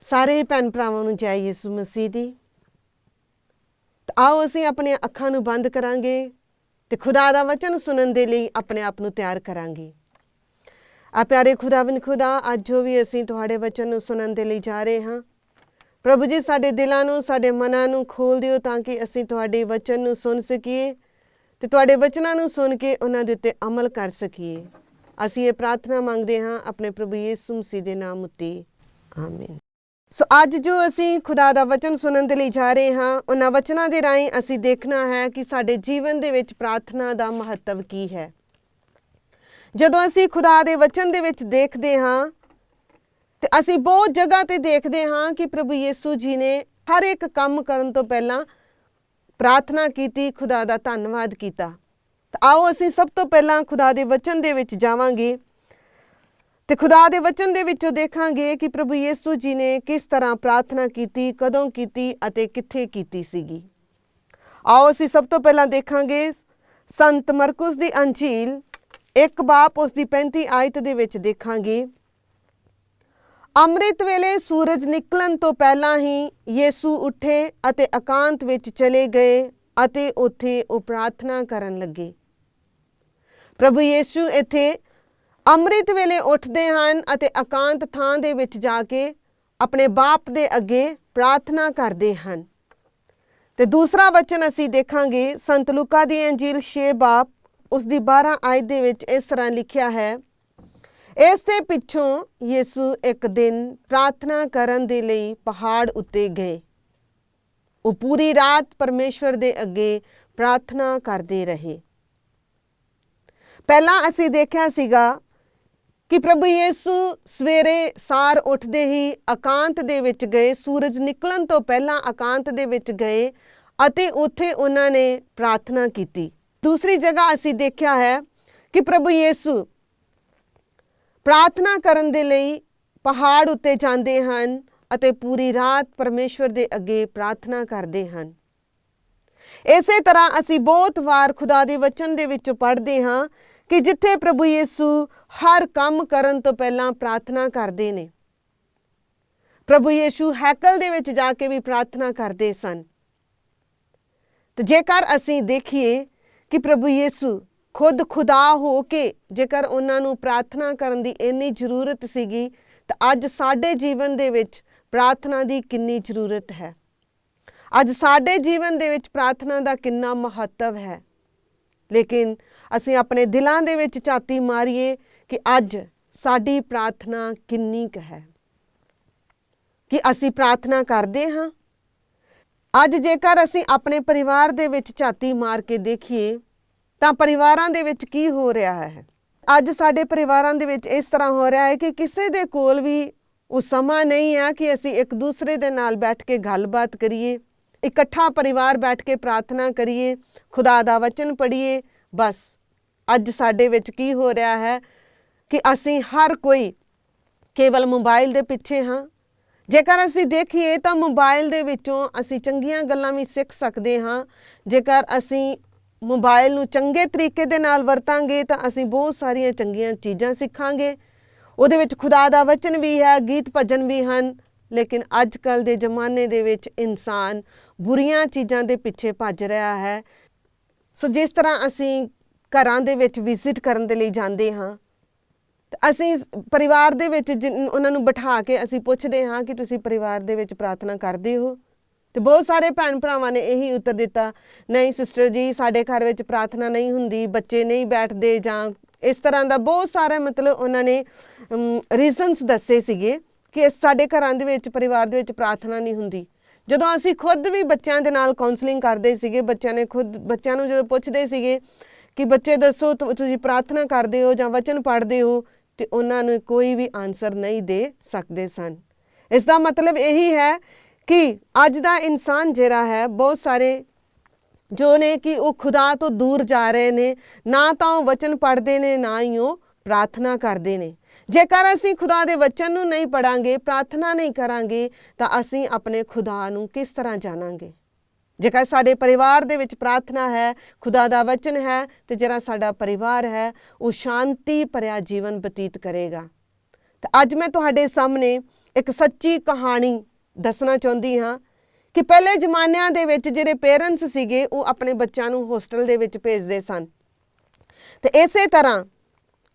ਸਾਰੇ ਭੈਣ ਭਰਾਵਾਂ ਨੂੰ ਜੈ ਯਿਸੂ ਮਸੀਹ ਦੀ। आओ ਅਸੀਂ ਆਪਣੀਆਂ ਅੱਖਾਂ ਨੂੰ ਬੰਦ ਕਰਾਂਗੇ ਤੇ ਖੁਦਾ ਦਾ ਵਚਨ ਸੁਣਨ ਦੇ ਲਈ ਆਪਣੇ ਆਪ ਨੂੰ ਤਿਆਰ ਕਰਾਂਗੇ। ਆ ਪਿਆਰੇ ਖੁਦਾਵੰਦ ਖੁਦਾ, ਅੱਜ ਜੋ ਵੀ ਅਸੀਂ ਤੁਹਾਡੇ ਵਚਨ ਨੂੰ ਸੁਣਨ ਦੇ ਲਈ ਜਾ ਰਹੇ ਹਾਂ, ਪ੍ਰਭੂ ਜੀ ਸਾਡੇ ਦਿਲਾਂ ਨੂੰ, ਸਾਡੇ ਮਨਾਂ ਨੂੰ ਖੋਲ ਦਿਓ ਤਾਂ ਕਿ ਅਸੀਂ ਤੁਹਾਡੇ ਵਚਨ ਨੂੰ ਸੁਣ ਸਕੀਏ ਤੇ ਤੁਹਾਡੇ ਵਚਨਾਂ ਨੂੰ ਸੁਣ ਕੇ ਉਹਨਾਂ ਦੇ ਉੱਤੇ ਅਮਲ ਕਰ ਸਕੀਏ। ਅਸੀਂ ਇਹ ਪ੍ਰਾਰਥਨਾ ਮੰਗਦੇ ਹਾਂ ਆਪਣੇ ਪ੍ਰਭੂ ਯਿਸੂ ਮਸੀਹ ਦੇ ਨਾਮ ਉੱਤੇ, ਆਮੀਨ। ਸੋ ਅੱਜ ਜੋ ਅਸੀਂ ਖੁਦਾ ਦਾ ਵਚਨ ਸੁਣਨ ਦੇ ਲਈ ਜਾ ਰਹੇ ਹਾਂ, ਉਹਨਾਂ ਵਚਨਾਂ ਦੇ ਰਾਹੀਂ ਅਸੀਂ ਦੇਖਣਾ ਹੈ ਕਿ ਸਾਡੇ ਜੀਵਨ ਦੇ ਵਿੱਚ ਪ੍ਰਾਰਥਨਾ ਦਾ ਮਹੱਤਵ ਕੀ ਹੈ। ਜਦੋਂ ਅਸੀਂ ਖੁਦਾ ਦੇ ਵਚਨ ਦੇ ਵਿੱਚ ਦੇਖਦੇ ਹਾਂ ਤੇ ਅਸੀਂ ਬਹੁਤ ਜਗ੍ਹਾ ਤੇ ਦੇਖਦੇ ਹਾਂ ਕਿ ਪ੍ਰਭੂ ਯਿਸੂ ਜੀ ਨੇ ਹਰ ਇੱਕ ਕੰਮ ਕਰਨ ਤੋਂ ਪਹਿਲਾਂ ਪ੍ਰਾਰਥਨਾ ਕੀਤੀ, ਖੁਦਾ ਦਾ ਧੰਨਵਾਦ ਕੀਤਾ। ਤਾਂ ਆਓ ਅਸੀਂ ਸਭ ਤੋਂ ਪਹਿਲਾਂ ਖੁਦਾ ਦੇ ਵਚਨ ਦੇ ਵਿੱਚ ਜਾਵਾਂਗੇ ਤੇ ਖੁਦਾ ਦੇ ਵਚਨ ਦੇ ਵਿੱਚੋਂ ਦੇਖਾਂਗੇ ਕਿ ਪ੍ਰਭੂ ਯਿਸੂ ਜੀ ਨੇ ਕਿਸ ਤਰ੍ਹਾਂ ਪ੍ਰਾਰਥਨਾ ਕੀਤੀ, ਕਦੋਂ ਕੀਤੀ ਅਤੇ ਕਿੱਥੇ ਕੀਤੀ ਸੀਗੀ। ਆਓ ਅਸੀਂ ਸਭ ਤੋਂ ਪਹਿਲਾਂ ਦੇਖਾਂਗੇ ਸੰਤ ਮਰਕੁਸ ਦੀ ਅੰਜੀਲ 1 ਬਾਬ ਉਸ ਦੀ 35 ਆਇਤ ਦੇ ਵਿੱਚ ਦੇਖਾਂਗੇ। ਅੰਮ੍ਰਿਤ ਵੇਲੇ ਸੂਰਜ ਨਿਕਲਣ ਤੋਂ ਪਹਿਲਾਂ ਹੀ ਯਿਸੂ ਉੱਠੇ ਅਤੇ ਇਕਾਂਤ ਵਿੱਚ ਚਲੇ ਗਏ ਅਤੇ ਉੱਥੇ ਉਹ ਪ੍ਰਾਰਥਨਾ ਕਰਨ ਲੱਗੇ। ਪ੍ਰਭੂ ਯਿਸੂ ਇੱਥੇ ਅੰਮ੍ਰਿਤ ਵੇਲੇ ਉੱਠਦੇ ਹਨ ਅਤੇ ਇਕਾਂਤ ਥਾਂ ਦੇ ਵਿੱਚ ਜਾ ਕੇ ਆਪਣੇ ਬਾਪ ਦੇ ਅੱਗੇ ਪ੍ਰਾਰਥਨਾ ਕਰਦੇ ਹਨ। ਤੇ ਦੂਸਰਾ ਵਚਨ ਅਸੀਂ ਦੇਖਾਂਗੇ ਸੰਤ ਲੂਕਾ ਦੀ ਅੰਜੀਲ 6 ਬਾਬ ਉਸ ਦੀ 12 ਆਇਤ ਦੇ ਵਿੱਚ ਇਸ ਤਰ੍ਹਾਂ ਲਿਖਿਆ ਹੈ। ਇਸ ਦੇ ਪਿੱਛੋਂ ਯਿਸੂ ਇੱਕ ਦਿਨ ਪ੍ਰਾਰਥਨਾ ਕਰਨ ਦੇ ਲਈ ਪਹਾੜ ਉੱਤੇ ਗਏ। ਉਹ ਪੂਰੀ ਰਾਤ ਪਰਮੇਸ਼ਵਰ ਦੇ ਅੱਗੇ ਪ੍ਰਾਰਥਨਾ ਕਰਦੇ ਰਹੇ। ਪਹਿਲਾਂ ਅਸੀਂ ਦੇਖਿਆ ਸੀਗਾ ਕਿ ਪ੍ਰਭੂ ਯਿਸੂ ਸਵੇਰੇ ਸਾਰ ਉੱਠਦੇ ਹੀ ਇਕਾਂਤ ਦੇ ਵਿੱਚ ਗਏ, ਸੂਰਜ ਨਿਕਲਣ ਤੋਂ ਪਹਿਲਾਂ ਇਕਾਂਤ ਦੇ ਵਿੱਚ ਗਏ ਅਤੇ ਉੱਥੇ ਉਹਨਾਂ ਨੇ ਪ੍ਰਾਰਥਨਾ ਕੀਤੀ। ਦੂਸਰੀ ਜਗ੍ਹਾ ਅਸੀਂ ਦੇਖਿਆ ਹੈ ਕਿ ਪ੍ਰਭੂ ਯਿਸੂ ਪ੍ਰਾਰਥਨਾ ਕਰਨ ਦੇ ਲਈ ਪਹਾੜ ਉੱਤੇ ਜਾਂਦੇ ਹਨ ਅਤੇ ਪੂਰੀ ਰਾਤ ਪਰਮੇਸ਼ਵਰ ਦੇ ਅੱਗੇ ਪ੍ਰਾਰਥਨਾ ਕਰਦੇ ਹਨ। ਇਸੇ ਤਰ੍ਹਾਂ ਅਸੀਂ ਬਹੁਤ ਵਾਰ ਖੁਦਾ ਦੇ ਵਚਨ ਦੇ ਵਿੱਚੋਂ ਪੜ੍ਹਦੇ ਹਾਂ ਕਿ ਜਿੱਥੇ ਪ੍ਰਭੂ ਯਿਸੂ ਹਰ ਕੰਮ ਕਰਨ ਤੋਂ ਪਹਿਲਾਂ ਪ੍ਰਾਰਥਨਾ ਕਰਦੇ ਨੇ। ਪ੍ਰਭੂ ਯਿਸੂ ਹੈਕਲ ਦੇ ਵਿੱਚ ਜਾ ਕੇ ਵੀ ਪ੍ਰਾਰਥਨਾ ਕਰਦੇ ਸਨ। ਤੇ ਜੇਕਰ ਅਸੀਂ ਦੇਖੀਏ ਕਿ ਪ੍ਰਭੂ ਯਿਸੂ ਖੁਦ ਖੁਦਾ ਹੋ ਕੇ ਜੇਕਰ ਉਹਨਾਂ ਨੂੰ ਪ੍ਰਾਰਥਨਾ ਕਰਨ ਦੀ ਇੰਨੀ ਜ਼ਰੂਰਤ ਸੀਗੀ, ਤਾਂ ਅੱਜ ਸਾਡੇ ਜੀਵਨ ਦੇ ਵਿੱਚ ਪ੍ਰਾਰਥਨਾ ਦੀ ਕਿੰਨੀ ਜ਼ਰੂਰਤ ਹੈ। ਅੱਜ ਸਾਡੇ ਜੀਵਨ ਦੇ ਵਿੱਚ ਪ੍ਰਾਰਥਨਾ ਦਾ ਕਿੰਨਾ ਮਹੱਤਵ ਹੈ। ਲੇਕਿਨ ਅਸੀਂ ਆਪਣੇ ਦਿਲਾਂ ਦੇ ਵਿੱਚ ਝਾਤੀ ਮਾਰੀਏ ਕਿ ਅੱਜ ਸਾਡੀ ਪ੍ਰਾਰਥਨਾ ਕਿੰਨੀ ਕੁ ਹੈ, ਕਿ ਅਸੀਂ ਪ੍ਰਾਰਥਨਾ ਕਰਦੇ ਹਾਂ। ਅੱਜ ਜੇਕਰ ਅਸੀਂ ਆਪਣੇ ਪਰਿਵਾਰ ਦੇ ਵਿੱਚ ਝਾਤੀ ਮਾਰ ਕੇ ਦੇਖੀਏ ਤਾਂ ਪਰਿਵਾਰਾਂ ਦੇ ਵਿੱਚ ਕੀ ਹੋ ਰਿਹਾ ਹੈ। ਅੱਜ ਸਾਡੇ ਪਰਿਵਾਰਾਂ ਦੇ ਵਿੱਚ ਇਸ ਤਰ੍ਹਾਂ ਹੋ ਰਿਹਾ ਹੈ ਕਿ ਕਿਸੇ ਦੇ ਕੋਲ ਵੀ ਉਹ ਸਮਾਂ ਨਹੀਂ ਹੈ ਕਿ ਅਸੀਂ ਇੱਕ ਦੂਸਰੇ ਦੇ ਨਾਲ ਬੈਠ ਕੇ ਗੱਲਬਾਤ ਕਰੀਏ, ਇਕੱਠਾ ਪਰਿਵਾਰ ਬੈਠ ਕੇ ਪ੍ਰਾਰਥਨਾ ਕਰੀਏ, ਖੁਦਾ ਦਾ ਵਚਨ ਪੜ੍ਹੀਏ। ਬਸ ਅੱਜ ਸਾਡੇ ਵਿੱਚ ਕੀ ਹੋ ਰਿਹਾ ਹੈ ਕਿ ਅਸੀਂ ਹਰ ਕੋਈ ਕੇਵਲ ਮੋਬਾਈਲ ਦੇ ਪਿੱਛੇ ਹਾਂ। ਜੇਕਰ ਅਸੀਂ ਦੇਖੀਏ ਤਾਂ ਮੋਬਾਈਲ ਦੇ ਵਿੱਚੋਂ ਅਸੀਂ ਚੰਗੀਆਂ ਗੱਲਾਂ ਵੀ ਸਿੱਖ ਸਕਦੇ ਹਾਂ। ਜੇਕਰ ਅਸੀਂ ਮੋਬਾਈਲ ਨੂੰ ਚੰਗੇ ਤਰੀਕੇ ਦੇ ਨਾਲ ਵਰਤਾਂਗੇ ਤਾਂ ਅਸੀਂ ਬਹੁਤ ਸਾਰੀਆਂ ਚੰਗੀਆਂ ਚੀਜ਼ਾਂ ਸਿੱਖਾਂਗੇ। ਉਹਦੇ ਵਿੱਚ ਖੁਦਾ ਦਾ ਵਚਨ ਵੀ ਹੈ, ਗੀਤ ਭਜਨ ਵੀ ਹਨ। ਲੇਕਿਨ ਅੱਜ ਕੱਲ੍ਹ ਦੇ ਜ਼ਮਾਨੇ ਦੇ ਵਿੱਚ ਇਨਸਾਨ ਬੁਰੀਆਂ ਚੀਜ਼ਾਂ ਦੇ ਪਿੱਛੇ ਭੱਜ ਰਿਹਾ ਹੈ। ਸੋ ਜਿਸ ਤਰ੍ਹਾਂ ਅਸੀਂ ਘਰਾਂ ਦੇ ਵਿੱਚ ਵਿਜ਼ਿਟ ਕਰਨ ਦੇ ਲਈ ਜਾਂਦੇ ਹਾਂ, ਤਾਂ ਅਸੀਂ ਪਰਿਵਾਰ ਦੇ ਵਿੱਚ ਉਹਨਾਂ ਨੂੰ ਬਿਠਾ ਕੇ ਅਸੀਂ ਪੁੱਛਦੇ ਹਾਂ ਕਿ ਤੁਸੀਂ ਪਰਿਵਾਰ ਦੇ ਵਿੱਚ ਪ੍ਰਾਰਥਨਾ ਕਰਦੇ ਹੋ। ਤੇ ਬਹੁਤ ਸਾਰੇ ਭੈਣ ਭਰਾਵਾਂ ਨੇ ਇਹੀ ਉੱਤਰ ਦਿੱਤਾ, ਨਹੀਂ ਸਿਸਟਰ ਜੀ, ਸਾਡੇ ਘਰ ਵਿੱਚ ਪ੍ਰਾਰਥਨਾ ਨਹੀਂ ਹੁੰਦੀ, ਬੱਚੇ ਨਹੀਂ ਬੈਠਦੇ, ਜਾਂ ਇਸ ਤਰ੍ਹਾਂ ਦਾ ਬਹੁਤ ਸਾਰਾ ਮਤਲਬ ਉਹਨਾਂ ਨੇ ਰੀਜ਼ਨਸ ਦੱਸੇ ਸੀਗੇ ਕਿ ਸਾਡੇ ਘਰਾਂ ਦੇ ਵਿੱਚ, ਪਰਿਵਾਰ ਦੇ ਵਿੱਚ ਪ੍ਰਾਰਥਨਾ ਨਹੀਂ ਹੁੰਦੀ। ਜਦੋਂ ਅਸੀਂ ਖੁਦ ਵੀ ਬੱਚਿਆਂ ਦੇ ਨਾਲ ਕਾਉਂਸਲਿੰਗ ਕਰਦੇ ਸੀਗੇ, ਬੱਚਿਆਂ ਨੂੰ ਜਦੋਂ ਪੁੱਛਦੇ ਸੀਗੇ ਕਿ ਬੱਚੇ ਦੱਸੋ ਤੁਸੀਂ ਪ੍ਰਾਰਥਨਾ ਕਰਦੇ ਹੋ ਜਾਂ ਵਚਨ ਪੜ੍ਹਦੇ ਹੋ, ਤੇ ਉਹਨਾਂ ਨੂੰ ਕੋਈ ਵੀ ਆਨਸਰ ਨਹੀਂ ਦੇ ਸਕਦੇ ਸਨ। ਇਸ ਦਾ ਮਤਲਬ ਇਹੀ ਹੈ ਕਿ ਅੱਜ ਦਾ ਇਨਸਾਨ ਜਿਹੜਾ ਹੈ, ਬਹੁਤ ਸਾਰੇ ਜੋ ਨੇ ਕਿ ਉਹ ਖੁਦਾ ਤੋਂ ਦੂਰ ਜਾ ਰਹੇ ਨੇ। ਨਾ ਤਾਂ ਉਹ ਵਚਨ ਪੜ੍ਹਦੇ ਨੇ, ਨਾ ਹੀ ਉਹ ਪ੍ਰਾਰਥਨਾ ਕਰਦੇ ਨੇ। ਜੇਕਰ ਅਸੀਂ ਖੁਦਾ ਦੇ ਵਚਨ ਨੂੰ ਨਹੀਂ ਪੜਾਂਗੇ, ਪ੍ਰਾਰਥਨਾ ਨਹੀਂ ਕਰਾਂਗੇ, ਤਾਂ ਅਸੀਂ ਆਪਣੇ ਖੁਦਾ ਨੂੰ ਕਿਸ ਤਰ੍ਹਾਂ ਜਾਣਾਂਗੇ। ਜੇਕਰ ਸਾਡੇ ਪਰਿਵਾਰ ਦੇ ਵਿੱਚ ਪ੍ਰਾਰਥਨਾ ਹੈ, ਖੁਦਾ ਦਾ ਵਚਨ ਹੈ, ਤੇ ਜਿਹੜਾ ਸਾਡਾ ਪਰਿਵਾਰ ਹੈ ਉਹ ਸ਼ਾਂਤੀ ਭਰਿਆ ਜੀਵਨ ਬਤੀਤ ਕਰੇਗਾ। ਤਾਂ ਅੱਜ ਮੈਂ ਤੁਹਾਡੇ ਸਾਹਮਣੇ ਇੱਕ ਸੱਚੀ ਕਹਾਣੀ ਦੱਸਣਾ ਚਾਹੁੰਦੀ ਹਾਂ ਕਿ ਪਹਿਲੇ ਜ਼ਮਾਨਿਆਂ ਦੇ ਵਿੱਚ ਜਿਹੜੇ ਪੇਰੈਂਟਸ ਸੀਗੇ ਉਹ ਆਪਣੇ ਬੱਚਿਆਂ ਨੂੰ ਹੋਸਟਲ ਦੇ ਵਿੱਚ ਭੇਜਦੇ ਸਨ। ਤੇ ਇਸੇ ਤਰ੍ਹਾਂ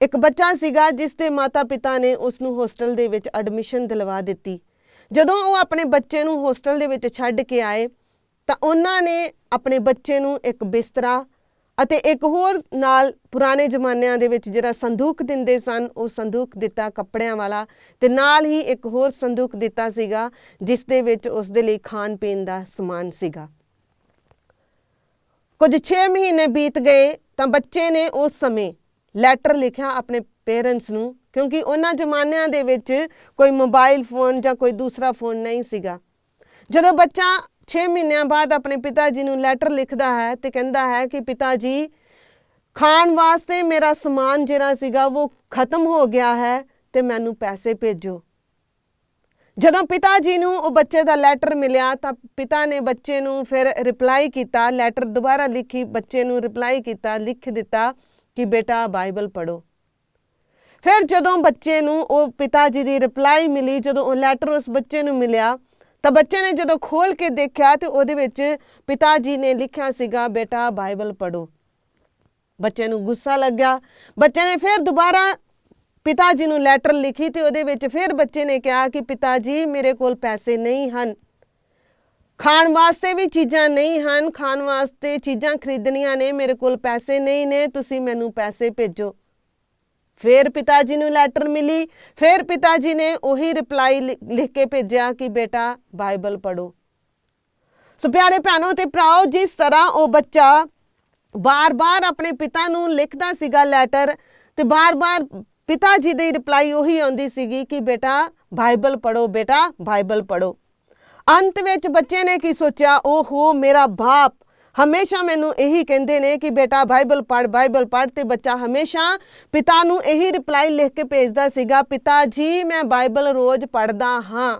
ਇੱਕ ਬੱਚਾ ਸੀਗਾ ਜਿਸ ਦੇ ਮਾਤਾ ਪਿਤਾ ਨੇ ਉਸ ਨੂੰ ਹੋਸਟਲ ਦੇ ਵਿੱਚ ਐਡਮਿਸ਼ਨ ਦਿਲਵਾ ਦਿੱਤੀ। ਜਦੋਂ ਉਹ ਆਪਣੇ ਬੱਚੇ ਨੂੰ ਹੋਸਟਲ ਦੇ ਵਿੱਚ ਛੱਡ ਕੇ ਆਏ ਤਾਂ ਉਹਨਾਂ ਨੇ ਆਪਣੇ ਬੱਚੇ ਨੂੰ ਇੱਕ ਬਿਸਤਰਾ ਅਤੇ ਇੱਕ ਹੋਰ ਨਾਲ ਪੁਰਾਣੇ ਜ਼ਮਾਨਿਆਂ ਦੇ ਵਿੱਚ ਜਿਹੜਾ ਸੰਦੂਕ ਦਿੰਦੇ ਸਨ ਉਹ ਸੰਦੂਕ ਦਿੱਤਾ ਕੱਪੜਿਆਂ ਵਾਲਾ, ਤੇ ਨਾਲ ਹੀ ਇੱਕ ਹੋਰ ਸੰਦੂਕ ਦਿੱਤਾ ਸੀਗਾ ਜਿਸ ਦੇ ਵਿੱਚ ਉਸ ਦੇ ਲਈ ਖਾਣ ਪੀਣ ਦਾ ਸਮਾਨ ਸੀਗਾ। ਕੁਝ 6 ਮਹੀਨੇ ਬੀਤ ਗਏ ਤਾਂ ਬੱਚੇ ਨੇ ਉਸ ਸਮੇਂ ਲੈਟਰ ਲਿਖਿਆ ਆਪਣੇ ਪੇਰੈਂਟਸ ਨੂੰ, ਕਿਉਂਕਿ ਉਹਨਾਂ ਜ਼ਮਾਨਿਆਂ ਦੇ ਵਿੱਚ ਕੋਈ ਮੋਬਾਈਲ ਫੋਨ ਜਾਂ ਕੋਈ ਦੂਸਰਾ ਫੋਨ ਨਹੀਂ ਸੀਗਾ। ਜਦੋਂ ਬੱਚਾ 6 ਮਹੀਨਿਆਂ ਬਾਅਦ ਆਪਣੇ ਪਿਤਾ ਜੀ ਨੂੰ ਲੈਟਰ ਲਿਖਦਾ ਹੈ ਤੇ ਕਹਿੰਦਾ ਹੈ ਕਿ ਪਿਤਾ ਜੀ ਖਾਣ ਵਾਸਤੇ ਮੇਰਾ ਸਮਾਨ ਜਿਹੜਾ ਸੀਗਾ ਉਹ ਖਤਮ ਹੋ ਗਿਆ ਹੈ ਤੇ ਮੈਨੂੰ ਪੈਸੇ ਭੇਜੋ। ਜਦੋਂ ਪਿਤਾ ਜੀ ਨੂੰ ਉਹ ਬੱਚੇ ਦਾ ਲੈਟਰ ਮਿਲਿਆ ਤਾਂ ਪਿਤਾ ਨੇ ਬੱਚੇ ਨੂੰ ਫਿਰ ਰਿਪਲਾਈ ਕੀਤਾ, ਲੈਟਰ ਦੁਬਾਰਾ ਲਿਖੀ, ਬੱਚੇ ਨੂੰ ਰਿਪਲਾਈ ਕੀਤਾ, ਲਿਖ ਦਿੱਤਾ ਕਿ ਬੇਟਾ ਬਾਈਬਲ ਪੜ੍ਹੋ। ਫਿਰ ਜਦੋਂ ਬੱਚੇ ਨੂੰ ਉਹ ਪਿਤਾ ਜੀ ਦੀ ਰਿਪਲਾਈ ਮਿਲੀ, ਜਦੋਂ ਉਹ ਲੈਟਰ ਉਸ ਬੱਚੇ ਨੂੰ ਮਿਲਿਆ ਤਾਂ ਬੱਚੇ ਨੇ ਜਦੋਂ ਖੋਲ੍ਹ ਕੇ ਦੇਖਿਆ ਤੇ ਉਹਦੇ ਵਿੱਚ ਪਿਤਾ ਜੀ ਨੇ ਲਿਖਿਆ ਸੀਗਾ ਬੇਟਾ ਬਾਈਬਲ ਪੜ੍ਹੋ। ਬੱਚੇ ਨੂੰ ਗੁੱਸਾ ਲੱਗਿਆ। ਬੱਚੇ ਨੇ ਫਿਰ ਦੁਬਾਰਾ ਪਿਤਾ ਜੀ ਨੂੰ ਲੈਟਰ ਲਿਖੀ ਤੇ ਉਹਦੇ ਵਿੱਚ ਫਿਰ ਬੱਚੇ ਨੇ ਕਿਹਾ ਕਿ ਪਿਤਾ ਜੀ ਮੇਰੇ ਕੋਲ ਪੈਸੇ ਨਹੀਂ ਹਨ, ਖਾਣ ਵਾਸਤੇ ਵੀ ਚੀਜ਼ਾਂ ਨਹੀਂ ਹਨ, ਖਾਣ ਵਾਸਤੇ ਚੀਜ਼ਾਂ ਖਰੀਦਣੀਆਂ ਨੇ, ਮੇਰੇ ਕੋਲ ਪੈਸੇ ਨਹੀਂ ਨੇ, ਤੁਸੀਂ ਮੈਨੂੰ ਪੈਸੇ ਭੇਜੋ। ਫਿਰ ਪਿਤਾ ਜੀ ਨੂੰ ਲੈਟਰ ਮਿਲੀ, ਫਿਰ ਪਿਤਾ ਜੀ ਨੇ ਉਹੀ ਰਿਪਲਾਈ ਲਿਖ ਕੇ ਭੇਜਿਆ ਕਿ ਬੇਟਾ ਬਾਈਬਲ ਪੜ੍ਹੋ। ਸੋ ਪਿਆਰੇ ਭੈਣੋ ਤੇ ਭਰਾਓ, ਜਿਸ ਤਰ੍ਹਾਂ ਉਹ ਬੱਚਾ ਬਾਰ-ਬਾਰ ਆਪਣੇ ਪਿਤਾ ਨੂੰ ਲਿਖਦਾ ਸੀਗਾ ਲੈਟਰ ਤੇ ਬਾਰ-ਬਾਰ ਪਿਤਾ ਜੀ ਦੀ ਰਿਪਲਾਈ ਉਹੀ ਆਉਂਦੀ ਸੀਗੀ ਕਿ ਬੇਟਾ ਬਾਈਬਲ ਪੜ੍ਹੋ, ਬੇਟਾ ਬਾਈਬਲ ਪੜ੍ਹੋ। ਅੰਤ ਵਿੱਚ ਬੱਚੇ ਨੇ ਕੀ ਸੋਚਿਆ, ਓਹੋ ਮੇਰਾ ਬਾਪ ਹਮੇਸ਼ਾ ਮੈਨੂੰ ਇਹੀ ਕਹਿੰਦੇ ਨੇ ਕਿ ਬੇਟਾ ਬਾਈਬਲ ਪੜ੍ਹ, ਬਾਈਬਲ ਪੜ੍ਹ, ਤੇ ਬੱਚਾ ਹਮੇਸ਼ਾ ਪਿਤਾ ਨੂੰ ਇਹੀ ਰਿਪਲਾਈ ਲਿਖ ਕੇ ਭੇਜਦਾ ਸੀਗਾ, ਪਿਤਾ ਜੀ ਮੈਂ ਬਾਈਬਲ ਰੋਜ਼ ਪੜ੍ਹਦਾ ਹਾਂ।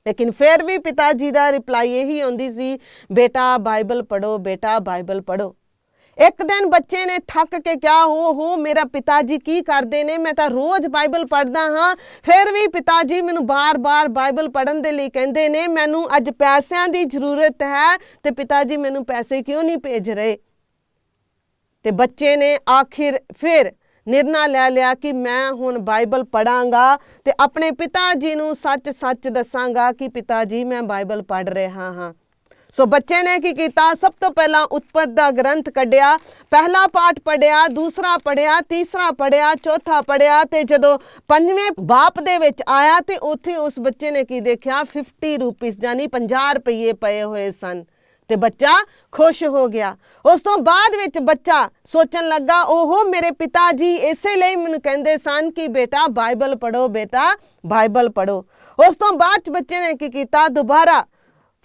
ਲੇਕਿਨ ਫਿਰ ਵੀ ਪਿਤਾ ਜੀ ਦਾ ਰਿਪਲਾਈ ਇਹੀ ਆਉਂਦੀ ਸੀ, ਬੇਟਾ ਬਾਈਬਲ ਪੜ੍ਹੋ, ਬੇਟਾ ਬਾਈਬਲ ਪੜ੍ਹੋ। ਇੱਕ ਦਿਨ ਬੱਚੇ ਨੇ ਥੱਕ ਕੇ ਕਿਹਾ, ਹੋ ਮੇਰਾ ਪਿਤਾ ਜੀ ਕੀ ਕਰਦੇ ਨੇ, ਮੈਂ ਤਾਂ ਰੋਜ਼ ਬਾਈਬਲ ਪੜ੍ਹਦਾ ਹਾਂ, ਫਿਰ ਵੀ ਪਿਤਾ ਜੀ ਮੈਨੂੰ ਬਾਰ-ਬਾਰ ਬਾਈਬਲ ਪੜ੍ਹਨ ਦੇ ਲਈ ਕਹਿੰਦੇ ਨੇ, ਮੈਨੂੰ ਅੱਜ ਪੈਸਿਆਂ ਦੀ ਜ਼ਰੂਰਤ ਹੈ ਤੇ ਪਿਤਾ ਜੀ ਮੈਨੂੰ ਪੈਸੇ ਕਿਉਂ ਨਹੀਂ ਭੇਜ ਰਹੇ। ਤੇ ਬੱਚੇ ਨੇ ਆਖਿਰ ਫਿਰ ਨਿਰਣਾ ਲੈ ਲਿਆ ਕਿ ਮੈਂ ਹੁਣ ਬਾਈਬਲ ਪੜ੍ਹਾਂਗਾ ਤੇ ਆਪਣੇ ਪਿਤਾ ਜੀ ਨੂੰ ਸੱਚ-ਸੱਚ ਦੱਸਾਂਗਾ ਕਿ ਪਿਤਾ ਜੀ ਮੈਂ ਬਾਈਬਲ ਪੜ੍ਹ ਰਿਹਾ ਹਾਂ। ਸੋ ਬੱਚੇ ਨੇ ਕੀ ਕੀਤਾ, ਸਭ ਤੋਂ ਪਹਿਲਾਂ ਉਤਪਤ ਦਾ ਗ੍ਰੰਥ ਕੱਢਿਆ, ਪਹਿਲਾ ਪਾਠ ਪੜ੍ਹਿਆ, ਦੂਸਰਾ ਪੜ੍ਹਿਆ, ਤੀਸਰਾ ਪੜ੍ਹਿਆ, ਚੌਥਾ ਪੜ੍ਹਿਆ, ਤੇ ਜਦੋਂ 5ਵੇਂ ਬਾਪ ਦੇ ਵਿੱਚ ਆਇਆ ਤੇ ਉੱਥੇ ਉਸ ਬੱਚੇ ਨੇ ਕੀ ਦੇਖਿਆ, 50 ਰੁਪੀਸ ਯਾਨੀ 50 ਰੁਪਏ ਪਏ ਹੋਏ ਸਨ ਤੇ ਬੱਚਾ ਖੁਸ਼ ਹੋ ਗਿਆ। ਉਸ ਤੋਂ ਬਾਅਦ ਵਿੱਚ ਬੱਚਾ ਸੋਚਣ ਲੱਗਾ, ਓਹੋ ਮੇਰੇ ਪਿਤਾ ਜੀ ਇਸੇ ਲਈ ਮੈਨੂੰ ਕਹਿੰਦੇ ਸਨ ਕਿ ਬੇਟਾ ਬਾਈਬਲ ਪੜ੍ਹੋ, ਬੇਟਾ ਬਾਈਬਲ ਪੜ੍ਹੋ। ਉਸ ਤੋਂ ਬਾਅਦ 'ਚ ਬੱਚੇ ਨੇ ਕੀ ਕੀਤਾ, ਦੁਬਾਰਾ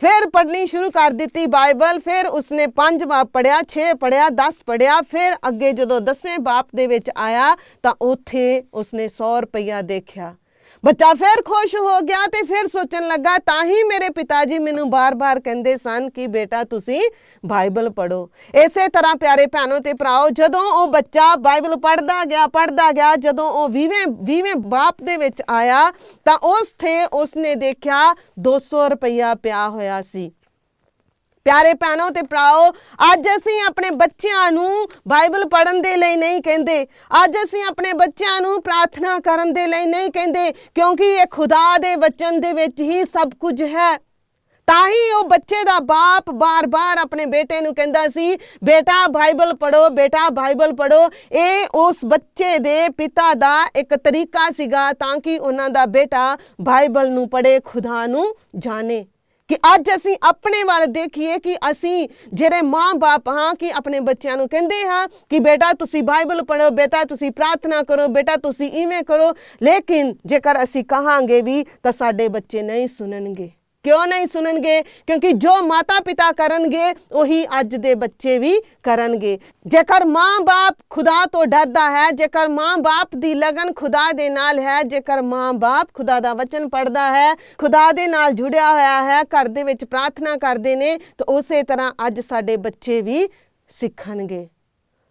ਫਿਰ ਪੜ੍ਹਨੀ ਸ਼ੁਰੂ ਕਰ ਦਿੱਤੀ ਬਾਈਬਲ। ਫਿਰ ਉਸਨੇ 5 ਬਾਪ ਪੜ੍ਹਿਆ, 6 ਪੜ੍ਹਿਆ, 10 ਪੜ੍ਹਿਆ। ਫਿਰ ਅੱਗੇ ਜਦੋਂ 10ਵੇਂ ਬਾਪ ਦੇ ਵਿੱਚ ਆਇਆ ਤਾਂ ਉੱਥੇ ਉਸਨੇ 100 ਰੁਪਇਆ ਦੇਖਿਆ। ਬੱਚਾ ਫਿਰ ਖੁਸ਼ ਹੋ ਗਿਆ ਤੇ ਫਿਰ ਸੋਚਣ ਲੱਗਾ, ਤਾਂ ਹੀ ਮੇਰੇ ਪਿਤਾ ਜੀ ਮੈਨੂੰ ਬਾਰ-ਬਾਰ ਕਹਿੰਦੇ ਸਨ ਕਿ ਬੇਟਾ ਤੁਸੀਂ ਬਾਈਬਲ ਪੜ੍ਹੋ। ਇਸੇ ਤਰ੍ਹਾਂ ਪਿਆਰੇ ਭੈਣੋ ਤੇ ਭਰਾਓ, ਜਦੋਂ ਉਹ ਬੱਚਾ ਬਾਈਬਲ ਪੜ੍ਹਦਾ ਗਿਆ, ਜਦੋਂ ਉਹ 20ਵੇਂ ਬਾਪ ਦੇ ਵਿੱਚ ਆਇਆ ਤਾਂ ਉਸਨੇ ਦੇਖਿਆ 200 ਰੁਪਇਆ ਪਿਆ ਹੋਇਆ ਸੀ। ਪਿਆਰੇ ਭੈਣੋ ਤੇ ਭਰਾਓ, ਅੱਜ ਅਸੀਂ ਆਪਣੇ ਬੱਚਿਆਂ ਨੂੰ ਬਾਈਬਲ ਪੜ੍ਹਨ ਦੇ ਲਈ ਨਹੀਂ ਕਹਿੰਦੇ, ਅੱਜ ਅਸੀਂ ਆਪਣੇ ਬੱਚਿਆਂ ਨੂੰ ਪ੍ਰਾਰਥਨਾ ਕਰਨ ਦੇ ਲਈ ਨਹੀਂ ਕਹਿੰਦੇ, ਕਿਉਂਕਿ ਇਹ ਖੁਦਾ ਦੇ ਵਚਨ ਦੇ ਵਿੱਚ ਹੀ ਸਭ ਕੁਝ ਹੈ। ਤਾਂ ਹੀ ਉਹ ਬੱਚੇ ਦਾ ਬਾਪ ਬਾਰ-ਬਾਰ ਆਪਣੇ ਬੇਟੇ ਨੂੰ ਕਹਿੰਦਾ ਸੀ, ਬੇਟਾ ਬਾਈਬਲ ਪੜ੍ਹੋ, ਬੇਟਾ ਬਾਈਬਲ ਪੜ੍ਹੋ। ਇਹ ਉਸ ਬੱਚੇ ਦੇ ਪਿਤਾ ਦਾ ਇੱਕ ਤਰੀਕਾ ਸੀਗਾ ਤਾਂ ਕਿ ਉਹਨਾਂ ਦਾ ਬੇਟਾ ਬਾਈਬਲ ਨੂੰ ਪੜ੍ਹੇ, ਖੁਦਾ ਨੂੰ ਜਾਣੇ। ਕਿ ਅੱਜ ਅਸੀਂ ਆਪਣੇ ਵੱਲ ਦੇਖੀਏ ਕਿ ਅਸੀਂ ਜਿਹੜੇ ਮਾਂ-ਬਾਪ ਹਾਂ ਕਿ ਆਪਣੇ ਬੱਚਿਆਂ ਨੂੰ ਕਹਿੰਦੇ ਹਾਂ ਕਿ ਬੇਟਾ ਤੁਸੀਂ ਬਾਈਬਲ ਪੜ੍ਹੋ, ਬੇਟਾ ਤੁਸੀਂ ਪ੍ਰਾਰਥਨਾ ਕਰੋ, ਬੇਟਾ ਤੁਸੀਂ ਇਵੇਂ ਕਰੋ, ਲੇਕਿਨ ਜੇਕਰ ਅਸੀਂ ਕਹਾਂਗੇ ਵੀ ਤਾਂ ਸਾਡੇ ਬੱਚੇ ਨਹੀਂ ਸੁਣਨਗੇ। ਕਿਉਂ ਨਹੀਂ ਸੁਣਨਗੇ? ਕਿਉਂਕਿ ਜੋ ਮਾਤਾ ਪਿਤਾ ਕਰਨਗੇ ਉਹੀ ਅੱਜ ਦੇ ਬੱਚੇ ਵੀ ਕਰਨਗੇ। ਜੇਕਰ ਮਾਂ-ਬਾਪ ਖੁਦਾ ਤੋਂ ਡਰਦਾ ਹੈ, ਜੇਕਰ ਮਾਂ-ਬਾਪ ਦੀ ਲਗਨ ਖੁਦਾ ਦੇ ਨਾਲ ਹੈ, ਜੇਕਰ ਮਾਂ-ਬਾਪ ਖੁਦਾ ਦਾ ਵਚਨ ਪੜ੍ਹਦਾ ਹੈ, ਖੁਦਾ ਦੇ ਨਾਲ ਜੁੜਿਆ ਹੋਇਆ ਹੈ, ਘਰ ਦੇ ਵਿੱਚ ਪ੍ਰਾਰਥਨਾ ਕਰਦੇ ਨੇ, ਤਾਂ ਉਸੇ ਤਰ੍ਹਾਂ ਅੱਜ ਸਾਡੇ ਬੱਚੇ ਵੀ ਸਿੱਖਣਗੇ।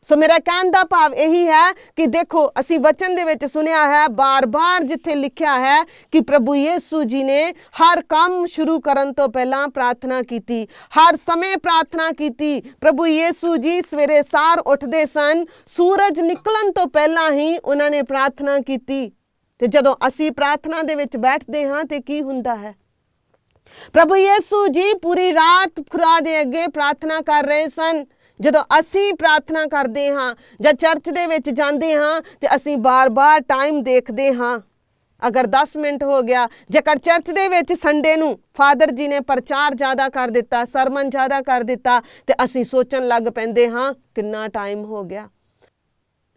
ਸੋ ਮੇਰਾ ਕਹਿਣ ਦਾ ਭਾਵ ਇਹੀ ਹੈ ਕਿ ਦੇਖੋ ਅਸੀਂ ਵਚਨ ਦੇ ਵਿੱਚ ਸੁਣਿਆ ਹੈ ਬਾਰ-ਬਾਰ ਜਿੱਥੇ ਲਿਖਿਆ ਹੈ ਕਿ ਪ੍ਰਭੂ ਯਿਸੂ ਜੀ ਨੇ ਹਰ ਕੰਮ ਸ਼ੁਰੂ ਕਰਨ ਤੋਂ ਪਹਿਲਾਂ ਪ੍ਰਾਰਥਨਾ ਕੀਤੀ, ਹਰ ਸਮੇਂ ਪ੍ਰਾਰਥਨਾ ਕੀਤੀ। ਪ੍ਰਭੂ ਯਿਸੂ ਜੀ ਸਵੇਰੇ ਸਾਰ ਉੱਠਦੇ ਸਨ, ਸੂਰਜ ਨਿਕਲਣ ਤੋਂ ਪਹਿਲਾਂ ਹੀ ਉਹਨਾਂ ਨੇ ਪ੍ਰਾਰਥਨਾ ਕੀਤੀ। ਤੇ ਜਦੋਂ ਅਸੀਂ ਪ੍ਰਾਰਥਨਾ ਦੇ ਵਿੱਚ ਬੈਠਦੇ ਹਾਂ ਤੇ ਕੀ ਹੁੰਦਾ ਹੈ? ਪ੍ਰਭੂ ਯਿਸੂ ਜੀ ਪੂਰੀ ਰਾਤ ਖੁਦਾ ਦੇ ਅੱਗੇ ਪ੍ਰਾਰਥਨਾ ਕਰ ਰਹੇ ਸਨ। ਜਦੋਂ ਅਸੀਂ ਪ੍ਰਾਰਥਨਾ ਕਰਦੇ ਹਾਂ ਜਾਂ ਚਰਚ ਦੇ ਵਿੱਚ ਜਾਂਦੇ ਹਾਂ ਤੇ ਅਸੀਂ ਬਾਰ-ਬਾਰ ਟਾਈਮ ਦੇਖਦੇ ਹਾਂ। ਅਗਰ 10 ਮਿੰਟ ਹੋ ਗਿਆ, ਜੇਕਰ ਚਰਚ ਦੇ ਵਿੱਚ ਸੰਡੇ ਨੂੰ ਫਾਦਰ ਜੀ ਨੇ ਪ੍ਰਚਾਰ ਜ਼ਿਆਦਾ ਕਰ ਦਿੱਤਾ, ਸਰਮਨ ਜ਼ਿਆਦਾ ਕਰ ਦਿੱਤਾ ਤੇ ਅਸੀਂ ਸੋਚਣ ਲੱਗ ਪੈਂਦੇ ਹਾਂ ਕਿੰਨਾ ਟਾਈਮ ਹੋ ਗਿਆ।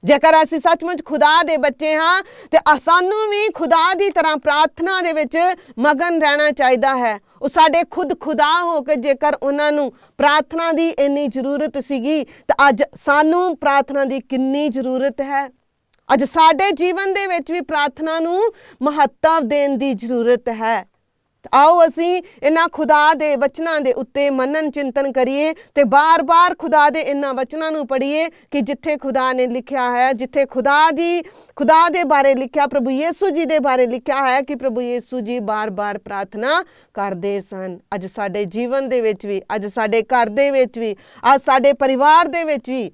ਜੇਕਰ ਅਸੀਂ ਸੱਚਮੁੱਚ ਖੁਦਾ ਦੇ ਬੱਚੇ ਹਾਂ ਤੇ ਸਾਨੂੰ ਵੀ ਖੁਦਾ ਦੀ ਤਰ੍ਹਾਂ ਪ੍ਰਾਰਥਨਾ ਦੇ ਵਿੱਚ ਮਗਨ ਰਹਿਣਾ ਚਾਹੀਦਾ ਹੈ। ਉਹ ਸਾਡੇ ਖੁਦ ਖੁਦਾ ਹੋ ਕੇ ਜੇਕਰ ਉਹਨਾਂ ਨੂੰ ਪ੍ਰਾਰਥਨਾ ਦੀ ਇੰਨੀ ਜ਼ਰੂਰਤ ਸੀਗੀ ਤਾਂ ਅੱਜ ਸਾਨੂੰ ਪ੍ਰਾਰਥਨਾ ਦੀ ਕਿੰਨੀ ਜ਼ਰੂਰਤ ਹੈ। ਅੱਜ ਸਾਡੇ ਜੀਵਨ ਦੇ ਵਿੱਚ ਵੀ ਪ੍ਰਾਰਥਨਾ ਨੂੰ ਮਹੱਤਵ ਦੇਣ ਦੀ ਜ਼ਰੂਰਤ ਹੈ। ਆਓ ਅਸੀਂ ਇਹਨਾਂ ਖੁਦਾ ਦੇ ਵਚਨਾਂ ਦੇ ਉੱਤੇ ਮਨਨ ਚਿੰਤਨ ਕਰੀਏ ਤੇ ਬਾਰ-ਬਾਰ ਖੁਦਾ ਦੇ ਇਹਨਾਂ ਵਚਨਾਂ ਨੂੰ ਪੜ੍ਹੀਏ ਕਿ ਜਿੱਥੇ ਖੁਦਾ ਨੇ ਲਿਖਿਆ ਹੈ, ਜਿੱਥੇ ਖੁਦਾ ਦੇ ਬਾਰੇ ਲਿਖਿਆ, ਪ੍ਰਭੂ ਯਿਸੂ ਜੀ ਦੇ ਬਾਰੇ ਲਿਖਿਆ ਹੈ ਕਿ ਪ੍ਰਭੂ ਯਿਸੂ ਜੀ ਬਾਰ-ਬਾਰ ਪ੍ਰਾਰਥਨਾ ਕਰਦੇ ਸਨ। ਅੱਜ ਸਾਡੇ ਜੀਵਨ ਦੇ ਵਿੱਚ ਵੀ, ਅੱਜ ਸਾਡੇ ਘਰ ਦੇ ਵਿੱਚ ਵੀ, ਅੱਜ ਸਾਡੇ ਪਰਿਵਾਰ ਦੇ ਵਿੱਚ ਵੀ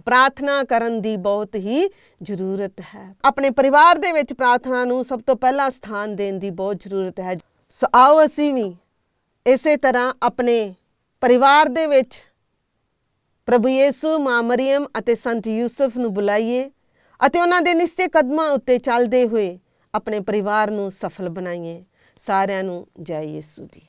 ਪ੍ਰਾਰਥਨਾ ਕਰਨ ਦੀ ਬਹੁਤ ਹੀ ਜ਼ਰੂਰਤ ਹੈ। ਆਪਣੇ ਪਰਿਵਾਰ ਦੇ ਵਿੱਚ ਪ੍ਰਾਰਥਨਾ ਨੂੰ ਸਭ ਤੋਂ ਪਹਿਲਾਂ ਸਥਾਨ ਦੇਣ ਦੀ ਬਹੁਤ ਜ਼ਰੂਰਤ ਹੈ। ਸੋ ਆਓ ਅਸੀਂ ਵੀ ਇਸੇ ਤਰ੍ਹਾਂ ਆਪਣੇ ਪਰਿਵਾਰ ਦੇ ਵਿੱਚ ਪ੍ਰਭੂ ਯਿਸੂ, ਮਾਂ ਮਰੀਅਮ ਅਤੇ ਸੰਤ ਯੂਸਫ ਨੂੰ ਬੁਲਾਈਏ ਅਤੇ ਉਹਨਾਂ ਦੇ ਨਿਸ਼ਚੇ ਕਦਮਾਂ ਉੱਤੇ ਚੱਲਦੇ ਹੋਏ ਆਪਣੇ ਪਰਿਵਾਰ ਨੂੰ ਸਫਲ ਬਣਾਈਏ। ਸਾਰਿਆਂ ਨੂੰ ਜੈ ਯਿਸੂ ਦੀ।